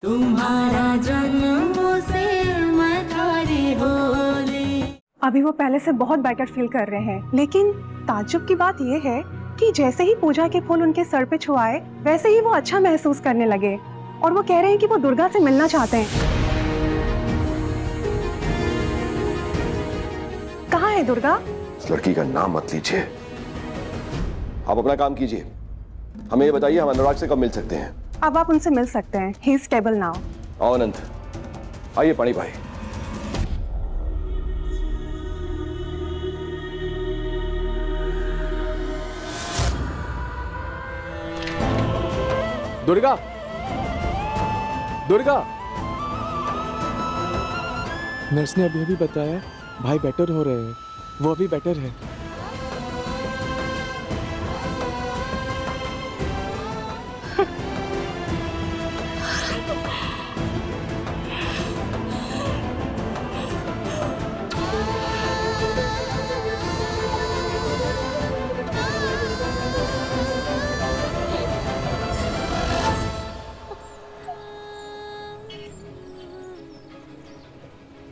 तुम्हारा जन्मों से मैं थारी होली। अभी वो पहले से बहुत बेटर फील कर रहे हैं, लेकिन ताज्जुब की बात ये है कि जैसे ही पूजा के फूल उनके सर पे छुआए वैसे ही वो अच्छा महसूस करने लगे और वो कह रहे हैं कि वो दुर्गा से मिलना चाहते हैं। कहाँ है दुर्गा? इस लड़की का नाम मत लीजिए, आप अपना काम कीजिए। हमें ये बताइए, हम अनुराग से कब मिल सकते हैं? अब आप उनसे मिल सकते हैं। He is stable now. आओ अनंत, आइए पानी भाई। दुर्गा, दुर्गा। नर्स ने अभी बताया भाई बेटर हो रहे हैं, वो अभी बेटर है।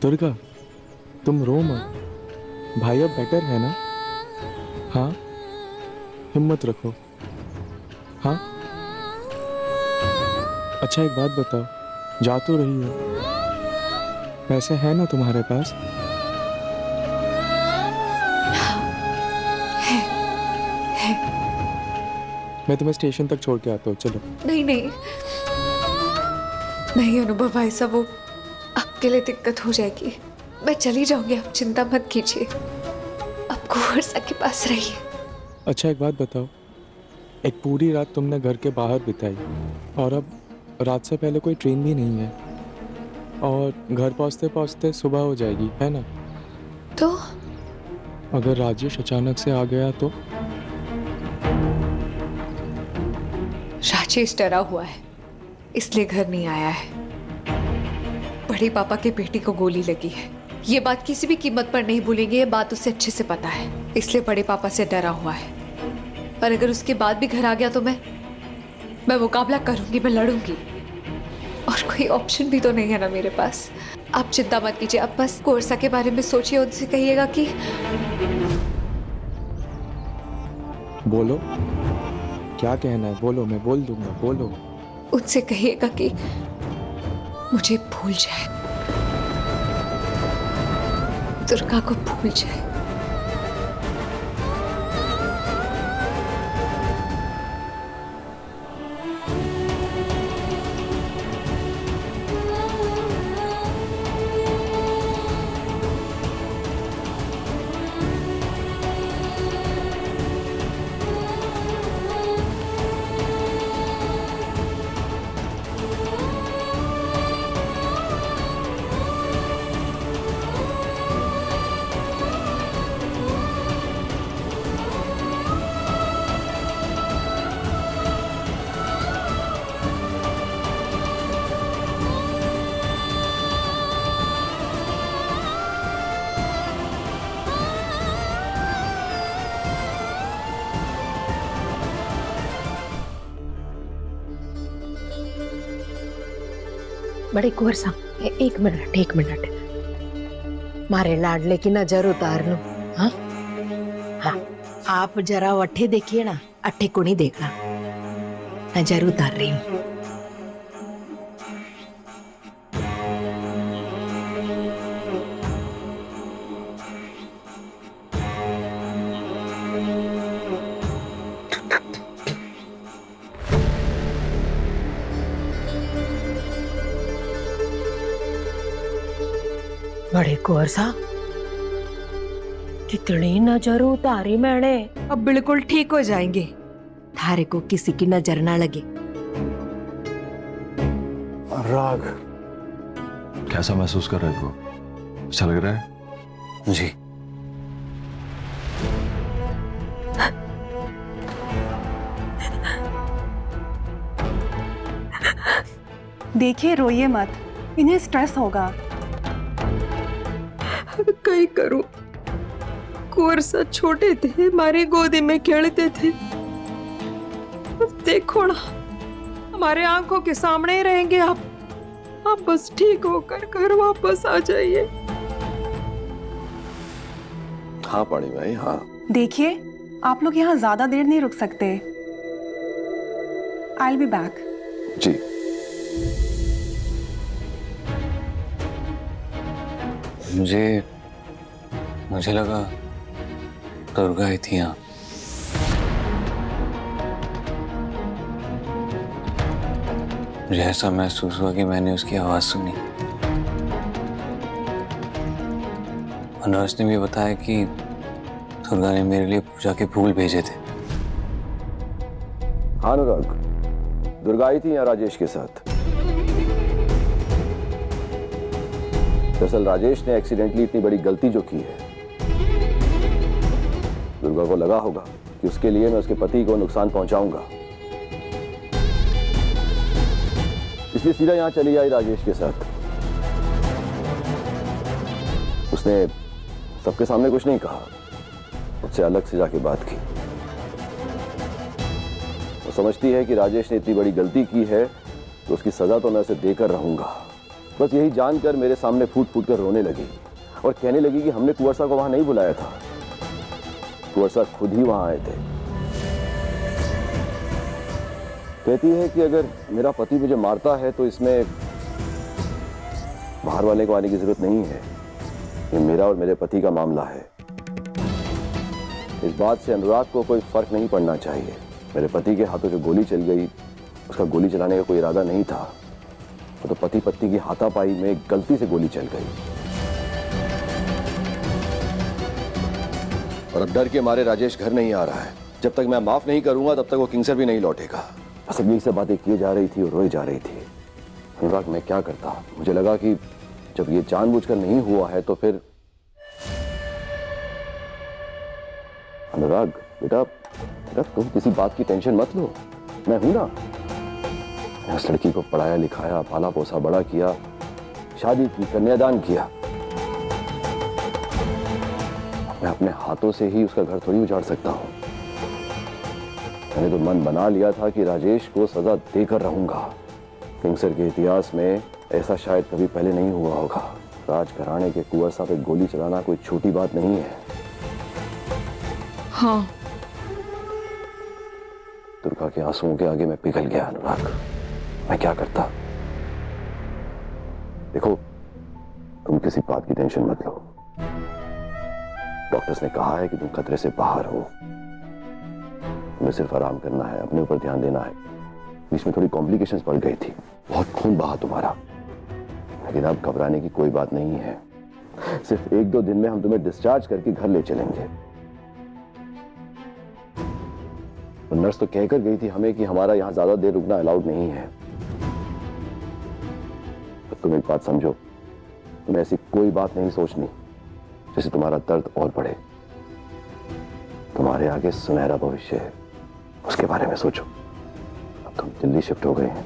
दुर्गा, तुम रो मत, भाई अब बेटर है ना? हाँ, हिम्मत रखो। हाँ, अच्छा एक बात बताओ, जा तो रही हो, पैसे है ना तुम्हारे पास? है। मैं तुम्हें स्टेशन तक छोड़ के आता हूँ, चलो। नहीं नहीं नहीं अनुभव भाई साहब, वो आपके लिए दिक्कत हो जाएगी। मैं चली जाऊंगी, आप चिंता मत कीजिए। आप कुंवर के पास रहिए। अच्छा एक बात बताओ, एक पूरी रात तुमने घर के बाहर बिताई और अब रात से पहले कोई ट्रेन भी नहीं है और घर पहुंचते पहुंचते सुबह हो जाएगी, है ना? तो अगर राजेश अचानक से आ गया तो? राजेश डरा हुआ है, इसलिए घर नहीं आया है। बड़े पापा के बेटी को गोली लगी है, ये बात किसी भी कीमत पर नहीं भूलेंगे, ये बात उसे अच्छे से पता है, इसलिए बड़े पापा से डरा हुआ है। पर अगर उसके बाद भी घर आ गया तो मैं मुकाबला करूंगी, मैं लड़ूंगी, और कोई ऑप्शन भी तो नहीं है ना मेरे पास। आप चिंता मत कीजिए, आप बस कोर्सा के बारे में सोचिए, उनसे कहिएगा कि बोलो, क्या कहना है बोलो, मैं बोल दूंगा, बोलो। उनसे कहिएगा कि मुझे भूल जाए, दुर्गा को भूल जाए। बड़े कुंवर साहब, एक मिनट मारे लाडले की नजर उतार लो। हाँ हाँ, आप जरा अट्ठे देखिए ना, अट्ठे को नहीं देखना, नजर उतार रही हूँ। बड़े कुंवर साहब, कितनी नजर उतारी मैंने, अब बिल्कुल ठीक हो जाएंगे, थारे को किसी की नजर ना लगे। राग, कैसा महसूस कर रहे हो? अच्छा लग रहा है? जी। देखिए, रोइए मत, इन्हें स्ट्रेस होगा। कहीं करूं, कुंवर सा छोटे थे, हमारी गोदी में खेलते थे, अब देखो ना, हमारे आंखों के सामने ही रहेंगे आप। आप बस ठीक होकर घर वापस आ जाइए। हाँ पानी भाई, हाँ। देखिए, आप लोग यहाँ ज्यादा देर नहीं रुक सकते। I will be back. जी। मुझे लगा दुर्गा आई थी यहाँ। मुझे ऐसा महसूस हुआ कि मैंने उसकी आवाज सुनी। और नर्स ने भी बताया कि दुर्गा ने मेरे लिए पूजा के फूल भेजे थे। हाँ अनुराग, दुर्गा आई थी यहाँ राजेश के साथ। दरअसल राजेश ने एक्सीडेंटली इतनी बड़ी गलती जो की है, दुर्गा को लगा होगा कि उसके लिए मैं उसके पति को नुकसान पहुंचाऊंगा, इसलिए सीधा यहां चली आई राजेश के साथ। उसने सबके सामने कुछ नहीं कहा, उससे अलग से जाके बात की। वो समझती है कि राजेश ने इतनी बड़ी गलती की है तो उसकी सजा तो मैं उसे देकर रहूंगा। बस यही जानकर मेरे सामने फूट फूट कर रोने लगी और कहने लगी कि हमने कुंवर साहब को वहां नहीं बुलाया था, कुंवर साहब खुद ही वहां आए थे। कहती है कि अगर मेरा पति मुझे मारता है तो इसमें बाहर वाले को आने की जरूरत नहीं है, ये मेरा और मेरे पति का मामला है। इस बात से अनुराग को कोई फर्क नहीं पड़ना चाहिए। मेरे पति के हाथों जो गोली चल गई, उसका गोली चलाने का कोई इरादा नहीं था, वो तो पति पत्नी की हाथापाई में गलती से गोली चल गई। और अब डर के मारे राजेश घर नहीं आ रहा है। जब तक मैं माफ नहीं करूंगा तब तक वो किंगसर भी नहीं लौटेगा। बस अब यही सब बातें किए जा रही थी और रोई जा रही थी। अनुराग मैं क्या करता? मुझे लगा कि जब ये जानबूझकर नहीं हुआ है तो फिर। अनुराग बेटा, तुम किसी बात की टेंशन मत लो, मैं हूं ना। मैंने उस लड़की को पढ़ाया लिखाया, पाला पोसा बड़ा किया, शादी की, कन्यादान किया। मैं अपने हाथों से ही उसका घर थोड़ी उजाड़ सकता हूं। मैंने तो मन बना लिया था कि राजेश को सजा देकर रहूंगा। किंगसर के इतिहास में ऐसा शायद कभी पहले नहीं हुआ होगा। राजघराने के कुंवर साहब पे गोली चलाना कोई छोटी बात नहीं है। हाँ। दुर्गा के आंसुओं के आगे मैं पिघल गया अनुराग। मैं क्या करता? देखो, तुम किसी बात की टेंशन मत लो। डॉक्टर्स ने कहा है कि तुम खतरे से बाहर हो। तुम्हें सिर्फ आराम करना है, अपने ऊपर ध्यान देना है। बीच में थोड़ी कॉम्प्लिकेशंस बढ़ गई थी, बहुत खून बहा तुम्हारा, लेकिन अब घबराने की कोई बात नहीं है। सिर्फ 1-2 दिन में हम तुम्हें डिस्चार्ज करके घर ले चलेंगे। नर्स तो कहकर गई थी हमें कि हमारा यहां ज्यादा देर रुकना अलाउड नहीं है। तो तुम एक बात समझो, तुम्हें ऐसी कोई बात नहीं सोचनी जिससे तुम्हारा दर्द और बढ़े। तुम्हारे आगे सुनहरा भविष्य है, उसके बारे में सोचो। अब तुम दिल्ली शिफ्ट हो गए हैं,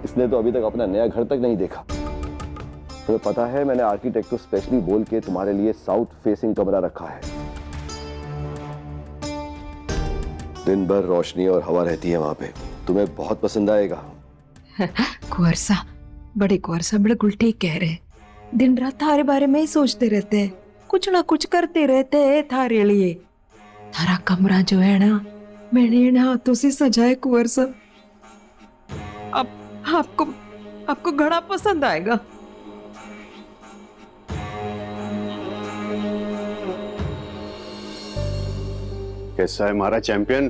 इसने तो अभी तक अपना नया घर तक नहीं देखा। तुम्हें पता है मैंने आर्किटेक्ट को स्पेशली बोल के तुम्हारे लिए साउथ फेसिंग कमरा रखा है। दिन भर रोशनी और हवा रहती है वहां पे, तुम्हें बहुत पसंद आएगा। कुंवर साहब, बड़े कुंवर साहब बिल्कुल ठीक कह रहे हैं। दिन रात थारे बारे में ही सोचते रहते हैं, कुछ ना कुछ करते रहते हैं थारे लिए। थारा कमरा जो है ना, मैंने इन हाथों से सजाए कुंवर साहब। अब आपको घड़ा पसंद आएगा। कैसा है हमारा चैंपियन?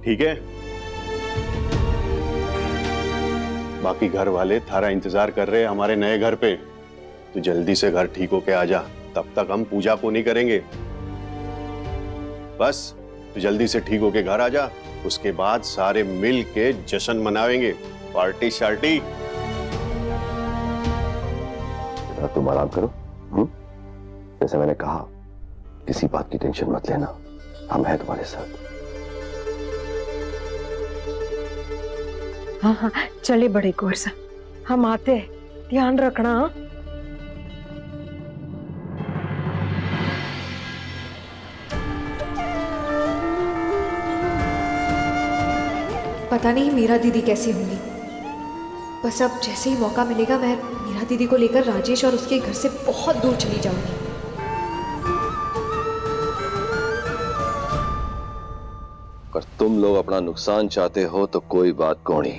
ठीक है? बाकी घर वाले थारा इंतजार कर रहे हैं हमारे नए घर पे। तो जल्दी से घर ठीक होके आ जा, तब तक हम पूजा को नहीं करेंगे। बस तो जल्दी से ठीक होके घर आ जा, उसके बाद सारे मिल के जश्न मनाएंगे, पार्टी शार्टी। तुम आराम करो। जैसे मैंने कहा, किसी बात की टेंशन मत लेना, हम हैं तुम्हारे साथ। हाँ हाँ, चले बड़े कुंवर साहब, हम आते हैं, ध्यान रखना। हाँ? पता नहीं मीरा दीदी कैसी होंगी। बस अब जैसे ही मौका मिलेगा मैं मीरा दीदी को लेकर राजेश और उसके घर से बहुत दूर चली जाऊंगी। अगर तुम लोग अपना नुकसान चाहते हो तो कोई बात कोनी,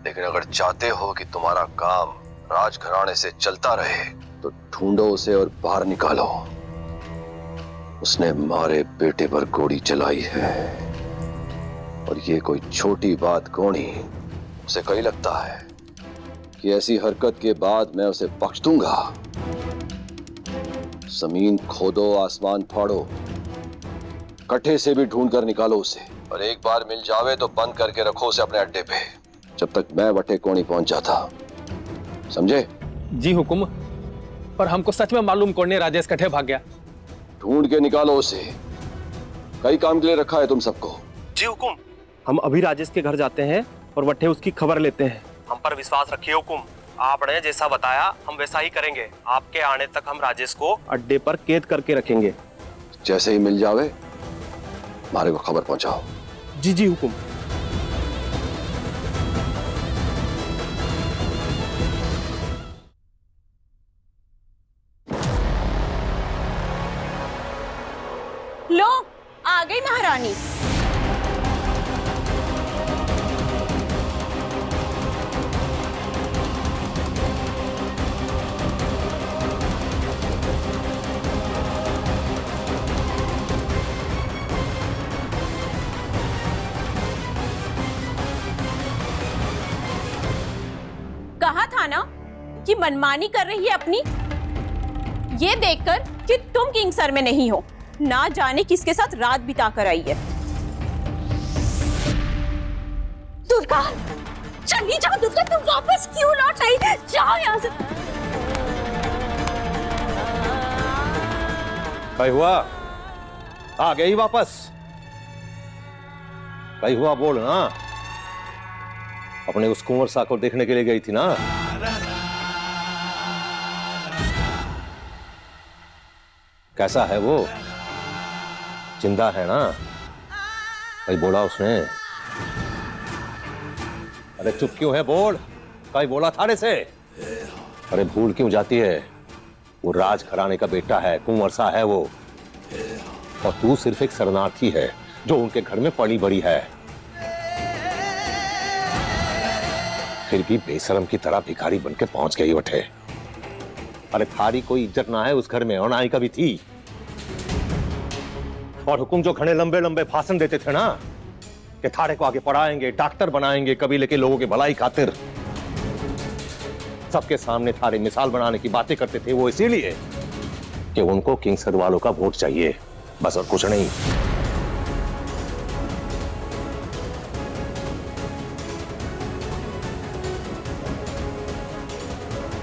लेकिन अगर चाहते हो कि तुम्हारा काम राजघराने से चलता रहे तो ढूंढो उसे और बाहर निकालो। उसने मारे बेटे पर गोली चलाई है और ये कोई छोटी बात कोनी। उसे कहीं लगता है कि ऐसी हरकत के बाद मैं उसे बख्श दूंगा। जमीन खोदो, आसमान फाड़ो, कट्ठे से भी ढूंढ कर निकालो उसे, और एक बार मिल जावे तो बंद करके रखो उसे अपने अड्डे पे जब तक मैं वटे कोनी पहुंच जाता। समझे? जी हुकुम, पर हमको सच में मालूम कौन है राजेश कट्ठे भाग गया। ढूंढ के निकालो उसे, कई काम के लिए रखा है तुम सबको। जी हुकुम। हम अभी राजेश के घर जाते हैं और वट्ठे उसकी खबर लेते हैं। हम पर विश्वास रखिए हुकुम, आपने जैसा बताया हम वैसा ही करेंगे। आपके आने तक हम राजेश को अड्डे पर कैद करके रखेंगे। जैसे ही मिल जावे हमारे को खबर पहुंचाओ। जी जी हुकुम। लो आ गई महारानी। कहा था ना कि मनमानी कर रही है अपनी। ये देखकर कि तुम किंगसर में नहीं हो, ना जाने किसके साथ रात बिता कर आई है। दुर्गा चली जाओ, दुर्गा तुम वापस क्यों लौट आई? जाओ यहाँ से। कहीं हुआ? आ गई वापस? कहीं हुआ बोल ना। अपने उस कुंवर सा को देखने के लिए गई थी ना। कैसा है वो? जिंदा है ना? कहीं बोला उसने? अरे चुप क्यों है, बोल। कहीं बोला था रे से? अरे भूल क्यों जाती है? वो राज घराने का बेटा है, कुंवर सा है वो, और तू सिर्फ एक शरणार्थी है जो उनके घर में पली बड़ी है। फिर भी बेशरम की तरह भिखारी बनके पहुंच गई वठे। अरे थारी कोई इज्जत ना है उस घर में, और ना ही कभी थी। और हुकुम जो घने लंबे लंबे भाषण देते थे ना कि थारे को आगे पढ़ाएंगे, डॉक्टर बनाएंगे कबीले के लोगों की भलाई खातिर, सबके सामने थारे मिसाल बनाने की बातें करते थे, वो इसीलिए कि उनको किंगसर वालों का वोट चाहिए, बस और कुछ नहीं।